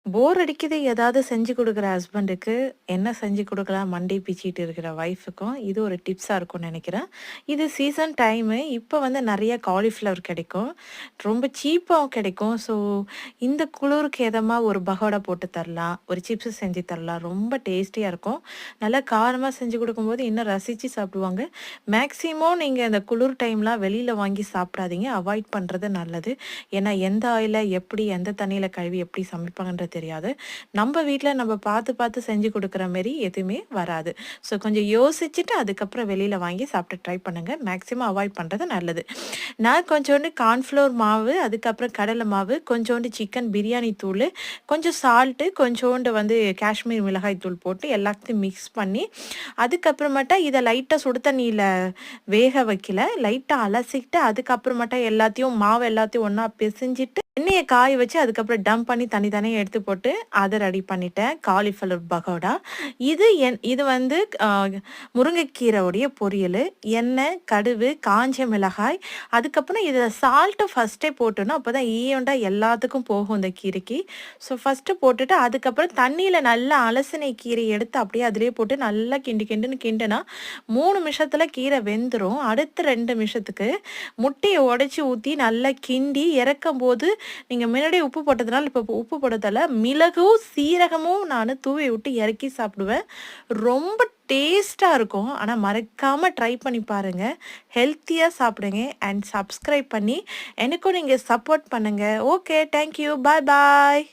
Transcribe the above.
போர் அடிக்குது ஏதாவது செஞ்சு குடுக்குற ஹஸ்பண்டுக்கு, என்ன செஞ்சு குடுக்கலாம் மண்டைய பிச்சுக்கிட்டு இருக்கிற ஒய்ஃபுக்கும், இது ஒரு டிப்ஸா இருக்கும்னு நெனைக்கிறேன். இது சீசன் டைமு. இப்ப வந்து நெறைய காலிஃப்ளவர் கிடைக்கும். ரொம்ப சீப்பாவும் கிடைக்கும். ஸோ, இந்த குளிருக்கு எதமா ஒரு பகோடா போட்டு தரலாம். ஒரு சிப்ஸ் செஞ்சு தரலாம். ரொம்ப டேஸ்டியா இருக்கும். நல்லா காரமா செஞ்சு குடுக்கும்போது இன்னும் ரசிச்சு சாப்பிடுவாங்க. மேக்ஸிமம் நீங்க இந்த குளிர் டைம்லாம் வெளியில வாங்கி சாப்பிடாதீங்க. அவாய்ட் பண்றது நல்லது. ஏன்னா, எந்த ஆயில்ல எப்படி, எந்த தண்ணீல கழுவி எப்படி சமைப்பாங்கன்றது தெரியாது. நம்ம வீட்ல நம்ம பார்த்து பார்த்து செஞ்சு குடுக்குற மாரி எதுவுமே வராது. ஸோ கொஞ்சம் யோசிச்சுட்டு அதுக்கப்புறம் வெளியில வாங்கி சாப்பிட்டு ட்ரை பண்ணுங்க. மேக்ஸிமம் அவாய்ட் பண்றது நல்லது. நான் கொஞ்சோண்டு கார்ன்ஃப்ளவர் மாவு, அதுக்கப்புறம் கடலை மாவு, கொஞ்சோண்டு சிக்கன் பிரியாணி தூளு, கொஞ்சம் சால்ட்டு, கொஞ்சோண்டு வந்து காஷ்மீர் மிளகாய் தூள் போட்டு எல்லாத்தையும் மிக்ஸ் பண்ணி, அதுக்கப்புறமேட்டா இத லைட்டா சுடு தண்ணீல வேக வைக்கல. லைட்டா அலசிட்டு, அதுக்கப்புறமேட்டா எல்லாத்தையும் மாவு எல்லாத்தையும் ஒண்ணா பிசைஞ்சிட்டு, எண்ணெய காய வச்சு அதுக்கப்புறம் டம்ப் பண்ணி தனி தனியா எடுத்து போட்டு, அத ரெடி பண்ணிட்டேன். காலிஃப்ளவர் பகோடா. இது வந்து அ முருங்கைக்கீரையுடைய பொரியலு. எண்ணெய், கடுகு, காஞ்ச மிளகாய், அதுக்கப்புறம் இதில சால்ட்டு ஃபர்ஸ்ட்டே போட்டுறணும். அப்பதான் ஈவன்ட்டா எல்லாத்துக்கும் போகும் இந்த கீரைக்கு. ஸோ ஃபர்ஸ்ட்டு போட்டுட்டு, அதுக்கப்புறம் தண்ணீல நல்லா அலசின கீரைய எடுத்து அப்படியே அதிலேயே போட்டு நல்லா கிண்டுன்னு கிண்டுனா 3 நிமிஷத்துல கீரை வெந்துரும். அடுத்த 2 நிமிஷத்துக்கு முட்டைய உடைச்சு ஊத்தி நல்லா கிண்டி இறக்கும்போது, நீங்க முன்னாடியே உப்பு போட்டதுனால இப்ப உப்பு போட தேவல்ல. மிளகும், சீரகமும் நானு தூவி விட்டு இறக்கி சாப்பிடுவேன். ரொம்ப டேஸ்ட்டா இருக்கும். ஆனா மறக்காம ட்ரை பண்ணி பாருங்க. ஹெல்த்தியா சாப்பிடுங்க அண்ட் சப்ஸ்கிரைப் பண்ணி எனக்கும் நீங்க சப்போர்ட் பண்ணுங்க. Okay. Thank you. Bye bye.